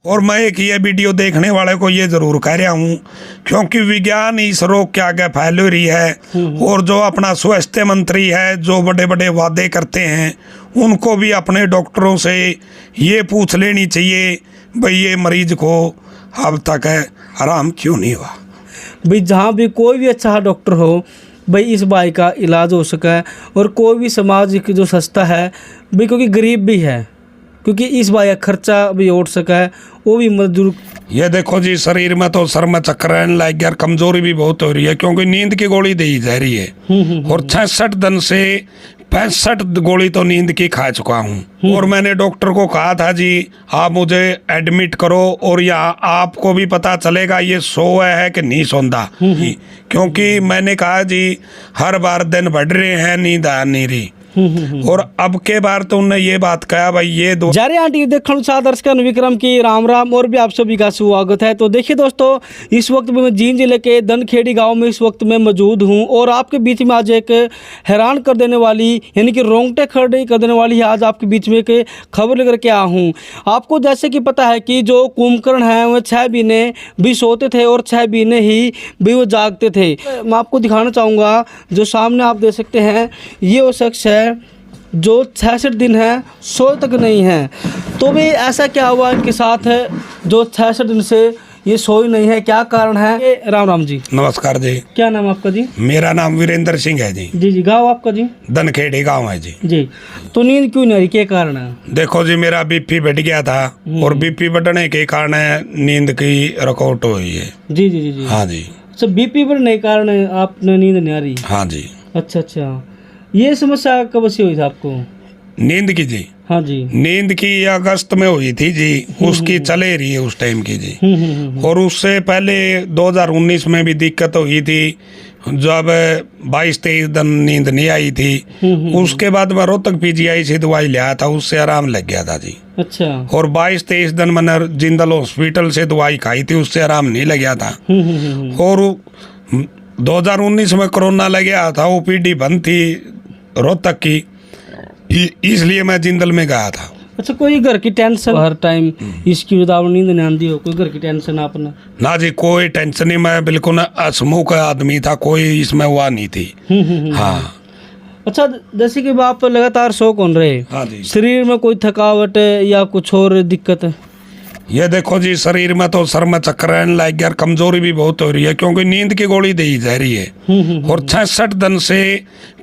और मैं एक ये वीडियो देखने वाले को ये जरूर कह रहा हूँ, क्योंकि विज्ञान इस रोग के आगे फैल रही है और जो अपना स्वास्थ्य मंत्री है जो बड़े बड़े वादे करते हैं उनको भी अपने डॉक्टरों से ये पूछ लेनी चाहिए भाई ये मरीज को अब तक आराम क्यों नहीं हुआ। भाई जहाँ भी कोई भी अच्छा डॉक्टर हो भाई इस भाई का इलाज हो सका है, और कोई भी समाज जो सस्ता है भाई, क्योंकि गरीब भी है, क्योंकि इस भाई का खर्चा भी उठ सका है, वो भी मजदूर। ये देखो जी शरीर में तो सर में चक्कर आने लग गया, कमजोरी भी बहुत हो रही है क्योंकि नींद की गोली दी जा रही है और 66 दिन से 65 गोली तो नींद की खा चुका हूँ। और मैंने डॉक्टर को कहा था जी आप मुझे एडमिट करो और यहाँ आपको भी पता चलेगा ये सोया है कि नहीं सोंदा, क्योंकि मैंने कहा जी हर बार दिन बढ़ रहे हैं नींद आ नहीं रही। और अब के बार तो उन्होंने ये बात कहा भाई ये दो जा रहे आंटी देखो दर्शक विक्रम की राम राम और भी आप सभी का स्वागत है। तो देखिए दोस्तों, इस वक्त मैं जींद जिले के धनखेड़ी गांव में इस वक्त मैं मौजूद हूं और आपके बीच में आज एक हैरान कर देने वाली यानी कि रोंगटे खड़े कर देने वाली आज आपके बीच में एक खबर लेकर के आया हूँ। आपको जैसे कि पता है कि जो कुंभकर्ण है वह 6 महीने भी सोते थे और 6 महीने ही भी वो जागते थे। मैं आपको दिखाना चाहूँगा, जो सामने आप देख सकते हैं ये वो शख्स है जो 66 दिन है सो तक नहीं है। तो भी ऐसा क्या हुआ इनके साथ है जो 66 दिन से ये सोई नहीं है, क्या कारण है? राम राम जी। नमस्कार जी। क्या नाम आपका जी? मेरा नाम वीरेंद्र सिंह है जी। जी गाँव आपका जी? धनखेड़ी गांव है जी। जी तो नींद क्यों नहीं आ रही, क्या कारण है? देखो जी मेरा बीपी बढ़ गया था और बीपी बढ़ने के कारण नींद की रुकावट हुई है। जी जी जी जी हाँ जी। अच्छा, बीपी बढ़ने के कारण आपने नींद नहीं आ रही? हाँ जी। अच्छा अच्छा, ये समस्या कब से हुई थी आपको? नींद की जी? हाँ जी। नींद की अगस्त में हुई थी जी, उसकी चले रही है उस टाइम की जी। और उससे पहले 2019 में भी दिक्कत हुई थी जब 22-23 दिन नींद नहीं आई थी। उसके बाद मैं रोहतक पीजीआई से दवाई लिया था, उससे आराम लग गया था जी। अच्छा। और 22-23 दिन मैंने जिंदल हॉस्पिटल से दवाई खाई थी, उससे आराम नहीं लग गया था। और 2019 में कोरोना लग गया था, ओपीडी बंद थी रोहतक की, इसलिए मैं जिंदल में गया था। अच्छा, कोई घर की टेंशन हर टाइम इसकी वजह नींद नहीं आती हो? कोई घर की टेंशन आपने? ना जी कोई टेंशन नहीं, मैं बिल्कुल हंसमुख आदमी था, कोई इसमें हुआ नहीं थी। हाँ। अच्छा, जैसे कि आप लगातार सो कौन रहे? हाँ जी। शरीर में कोई थकावट या कुछ और दिक्कत? ये देखो जी शरीर में तो सर में चक्कर आने लग गया, कमजोरी भी बहुत हो रही है क्योंकि नींद की गोली दी जा रही है और 66 दिन से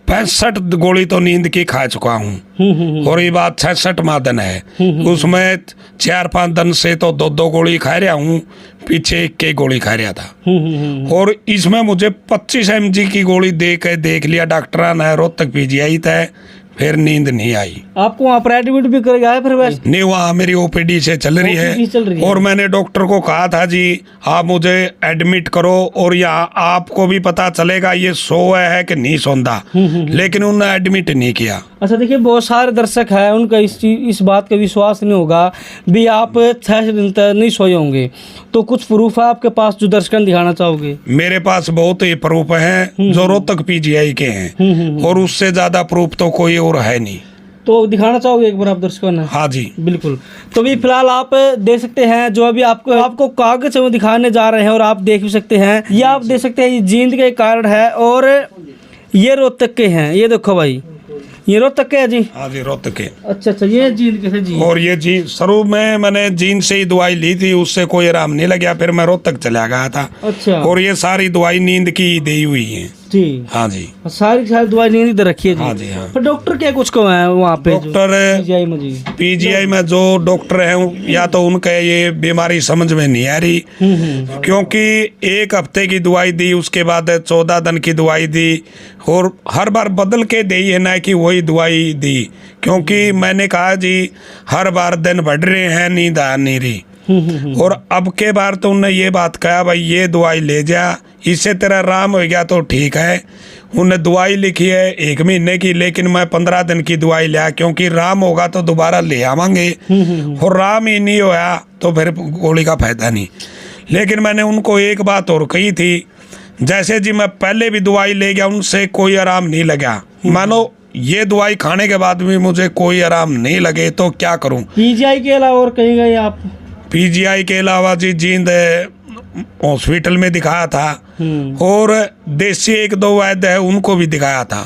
65 गोली तो नींद की खा चुका हूँ। और ये बात 66वां दिन है, उसमें 4-5 दिन से तो 2 गोली खा रहा हूँ, पीछे 1 गोली खा रहा था। और इसमें मुझे 25 mg की गोली देख लिया डॉक्टर ने, रोहतक पीजीआई था, फिर नींद नहीं आई। आपको वहाँ पर एडमिट भी कर गया फिर? वैसे नहीं, वहाँ मेरी ओपीडी से चल रही है और मैंने डॉक्टर को कहा था जी आप मुझे एडमिट करो और यहाँ आपको भी पता चलेगा ये सोया है कि नहीं सोंदा, लेकिन उन्होंने एडमिट नहीं किया। अच्छा देखिए, बहुत सारे दर्शक हैं उनका इस बात का विश्वास नहीं होगा भी आप 6 दिन तक नहीं सोए होंगे, तो कुछ प्रूफ है आपके पास जो दर्शकों दिखाना चाहोगे? मेरे पास बहुत ही प्रूफ हैं जो रोहतक पीजीआई के हैं और उससे ज्यादा प्रूफ तो कोई और है नहीं। तो दिखाना चाहोगे एक बार आप दर्शकों ने? हाँ जी बिल्कुल। तो भी फिलहाल आप देख सकते हैं जो अभी आपको कागज में दिखाने जा रहे हैं और आप देख भी सकते हैं, ये आप देख सकते हैं ये जींद के कारण है और ये रोहतक के हैं। ये देखो भाई, ये रोहतक के है जी? हाँ जी रोहतक के। अच्छा अच्छा, ये जींद के थे जी? और ये जी शुरू में मैंने जींद से ही दवाई ली थी, उससे कोई आराम नहीं लगा, फिर मैं रोहतक चला गया था। अच्छा। और ये सारी दवाई नींद की दी हुई है जी? हाँ जी। सारी दवाई नींद इधर रखी है जी? हाँ जी हाँ। पर डॉक्टर क्या कुछ को है वहाँ पे? डॉक्टर पीजीआई में जो डॉक्टर है या तो उनका ये बीमारी समझ में नहीं आ रही, क्योंकि 1 हफ्ते की दवाई दी, उसके बाद 14 दिन की दवाई दी और हर बार बदल के दी है, ना कि वही दवाई दी, क्योंकि मैंने कहा जी हर बार दिन बढ़ रहे हैं नींद आ नहीं रही। और अब के बार तो उन्होंने ये बात कहा भाई ये दवाई ले जा, इससे तेरा आराम हो गया तो ठीक है। उन्होंने दवाई लिखी है 1 महीने की, लेकिन मैं 15 दिन की दवाई लिया, क्योंकि आराम होगा तो दोबारा ले आवांगे और आराम ही नहीं होया तो फिर गोली का फायदा नहीं। लेकिन मैंने उनको एक बात और कही थी, जैसे जी मैं पहले भी दवाई ले गया उनसे कोई आराम नहीं लगा, मानो ये दवाई खाने के बाद भी मुझे कोई आराम नहीं लगे तो क्या करूं? पीजीआई के अलावा और कहीं गए आप? पीजीआई के अलावा जी जींद हॉस्पिटल में दिखाया था और देसी एक दो वैद्य है उनको भी दिखाया था।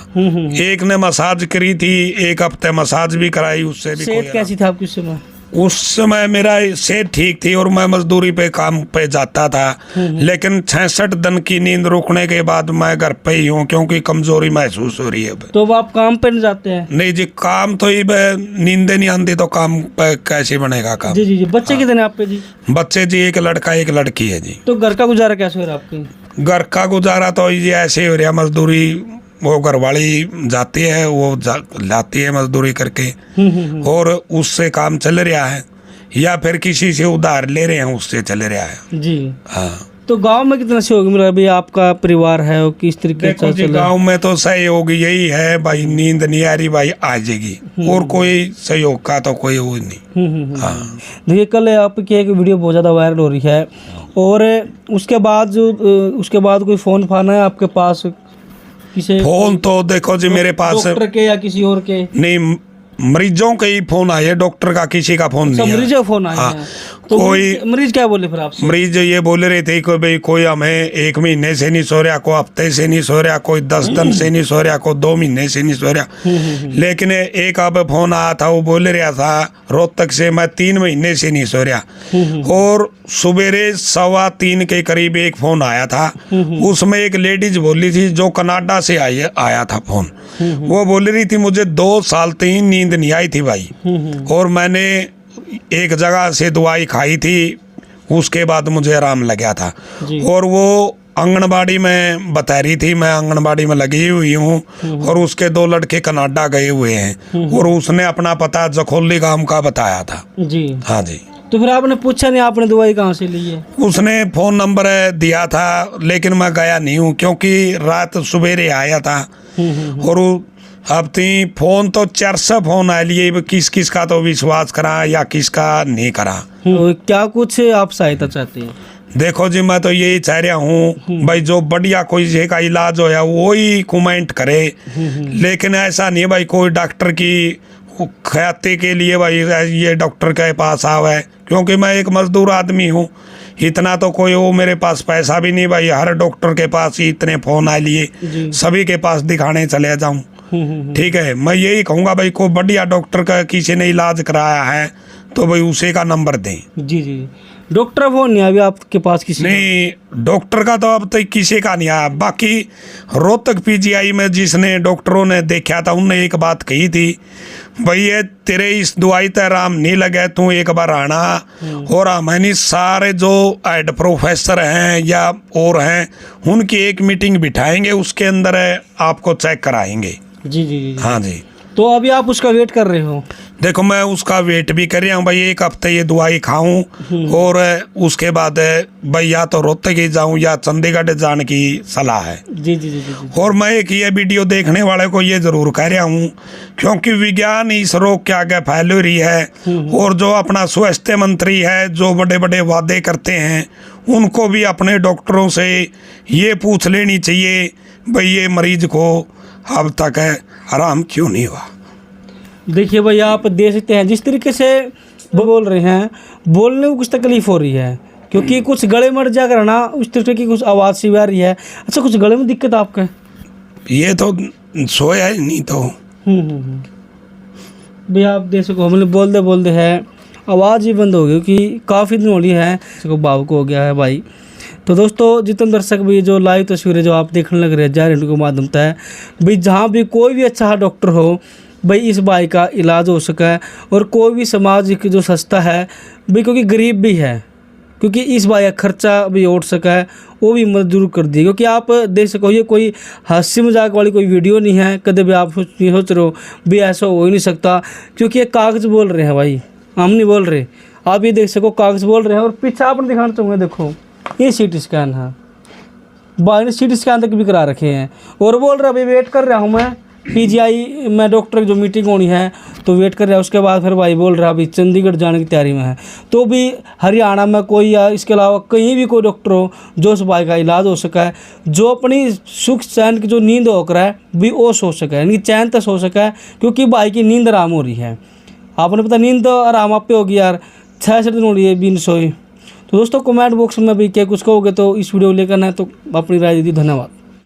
एक ने मसाज करी थी, एक हफ्ते मसाज भी कराई, उससे भी सेहत कैसी थी आपकी उस समय? उस समय मेरा सेहत ठीक थी और मैं मजदूरी पे काम पे जाता था, लेकिन 66 दिन की नींद रुकने के बाद मैं घर पे ही हूँ क्योंकि कमजोरी महसूस हो रही है अब। तो अब आप काम पे नहीं जाते हैं? नहीं जी, काम तो ही नींद नहीं आती तो काम पे कैसे बनेगा काम। जी जी जी। बच्चे कितने हैं आपके जी? बच्चे जी एक लड़का एक लड़की है जी। तो घर का गुजारा कैसे हो रहा है आपके? घर का गुजारा तो ये ऐसे हो रहा, मजदूरी वो घरवाली जाती है, वो लाती है मजदूरी करके और उससे काम चल रहा है, या फिर किसी से उधार ले रहे हैं उससे चल रहा है जी। हाँ। तो गांव में कितना सहयोग मिला अभी आपका परिवार है वो किस तरीके देखो जी, गांव में तो सहयोग यही है भाई, नींद नहीं आ रही भाई आ जाएगी, और कोई सहयोग का तो कोई वो नहीं। हाँ। देखिए कल आपकी एक वीडियो बहुत ज़्यादा वायरल हो रही है और उसके बाद कोई फ़ोन फान है आपके पास किसी? फोन तो देखो जी मेरे पास डॉक्टर के या किसी और के नहीं, मरीजों के ही फोन आए, डॉक्टर का किसी का फोन नहीं है। मरीज फोन आए हैं तो कोई मरीज क्या बोले फिर आपसे? मरीज ये बोल रहे थे कि भाई कोई हमें 1 महीने से नहीं सो रहा, कोई हफ्ते से नहीं सो रहा, कोई 10 दिन से नहीं सो रहा, कोई 2 महीने से नहीं सो रहा। लेकिन एक अब फोन आया था, वो बोल रहा था रोहतक से मैं 3 महीने से नहीं सो रहा। और सवेरे 2:15 के करीब एक फोन आया था, उसमें एक लेडीज बोली थी जो कनाडा से आया था फोन। वो बोल रही थी मुझे 2 साल 3 नींद नहीं आई थी भाई, और मैंने एक जगह से दवाई खाई थी, उसके बाद मुझे आराम लगा था। और वो आंगनबाड़ी में बता रही थी, मैं आंगनबाड़ी में लगी हुई हूँ, और उसके 2 लड़के कनाडा गए हुए हैं, और उसने अपना पता जखोली गांव का बताया था जी। हाँ जी। तो फिर आपने पूछा नहीं आपने दवाई कहाँ से ली है? उसने फोन नंबर दिया था, लेकिन मैं गया नहीं हूँ क्योंकि रात सवेरे आया था। और अब ती फोन तो 400 फोन आ लिए, किस किस का तो विश्वास करा या किसका नहीं करा। क्या कुछ आप सहायता चाहते हैं? देखो जी, मैं तो यही चाह रहा हूँ भाई, जो बढ़िया कोई जे का इलाज हो वो ही कमेंट करे, लेकिन ऐसा नहीं भाई कोई डॉक्टर की ख्याति के लिए भाई ये डॉक्टर के पास आवे, क्योंकि मैं एक मजदूर आदमी हूँ, इतना तो कोई वो मेरे पास पैसा भी नहीं भाई हर डॉक्टर के पास ही इतने फोन आ लिए सभी के पास दिखाने चले जाऊं। ठीक है, मैं यही कहूँगा भाई कोई बढ़िया डॉक्टर का किसी ने इलाज कराया है तो भाई उसी का नंबर दें। जी जी। डॉक्टर फोन नहीं अभी आपके पास किसी? नहीं, डॉक्टर का तो अब तक किसी का नहीं आया। बाकी रोहतक पीजीआई में जिसने डॉक्टरों ने देखा था उनने एक बात कही थी, भाई ये तेरे इस दवाई ते आराम नहीं लगे तू एक बार आना, और हमारे सारे जो हेड प्रोफेसर हैं या और हैं उनकी एक मीटिंग बिठाएंगे, उसके अंदर आपको चेक कराएंगे। जी जी जी। हाँ जी। तो अभी आप उसका वेट कर रहे हो? देखो मैं उसका वेट भी कर रहा हूँ भाई, 1 हफ्ते ये दवाई खाऊं और उसके बाद भाई या तो रोहतक ही जाऊं या चंडीगढ़ जाने की सलाह है। जी जी जी जी। और मैं एक ये वीडियो देखने वाले को ये जरूर कह रहा हूँ, क्योंकि विज्ञान इस रोग के आगे फैल रही है, और जो अपना स्वास्थ्य मंत्री है जो बड़े बड़े वादे करते हैं उनको भी अपने डॉक्टरों से ये पूछ लेनी चाहिए भाई ये मरीज को अब तक आराम क्यों नहीं हुआ। देखिए भाई आप देख सकते हैं जिस तरीके से वो बोल रहे हैं, बोलने में कुछ तकलीफ हो रही है क्योंकि कुछ गले मर जाकर ना उस तरीके की कुछ आवाज़ सी आ रही है। अच्छा, कुछ गले में दिक्कत आपके? ये तो सोया ही नहीं तो। भाई आप देख सको हमने बोलते बोलते है आवाज़ ही बंद हो गई क्योंकि काफ़ी दिन हो रही है, भावुक हो गया है भाई। तो दोस्तों जितने दर्शक भी जो लाइव तस्वीरें जो आप देखने लग रहे हैं जा के माध्यम से भाई, जहाँ भी कोई भी अच्छा डॉक्टर हो भाई इस भाई का इलाज हो सका, और कोई भी समाज की जो संस्था है भाई क्योंकि गरीब भी है, क्योंकि इस भाई का खर्चा भी उठ सका है वो भी मदद जरूर कर दी। क्योंकि आप देख सको ये कोई हंसी मजाक वाली कोई वीडियो नहीं है, कदे भी आप सोच रहे हो भी ऐसा हो ही नहीं सकता, क्योंकि ये कागज़ बोल रहे हैं भाई, हम नहीं बोल रहे। आप ये देख सको कागज़ बोल रहे हैं। और पीछे आपने दिखाना चाहूँगा, देखो ये CT स्कैन है, भाई ने CT स्कैन तक भी करा रखे हैं, और बोल रहा अभी वेट कर रहा हूँ मैं PGI में डॉक्टर की जो मीटिंग होनी है तो वेट कर रहा है। उसके बाद फिर भाई बोल रहा अभी चंडीगढ़ जाने की तैयारी में है। तो भी हरियाणा में कोई या इसके अलावा कहीं भी कोई डॉक्टर हो जो उस भाई का इलाज हो सका है, जो अपनी सुख चैन की जो नींद होकर है भी वो सो सका है, यानी चैन तक सो सका है, क्योंकि भाई की नींद आराम हो रही है। आपने पता नींद आराम आप पे होगी यार, 66 दिन हो रही है भी नहीं सोए। तो दोस्तों कमेंट बॉक्स में भी क्या कुछ कहोगे तो इस वीडियो को लेकर ना तो अपनी राय दीजिए। धन्यवाद।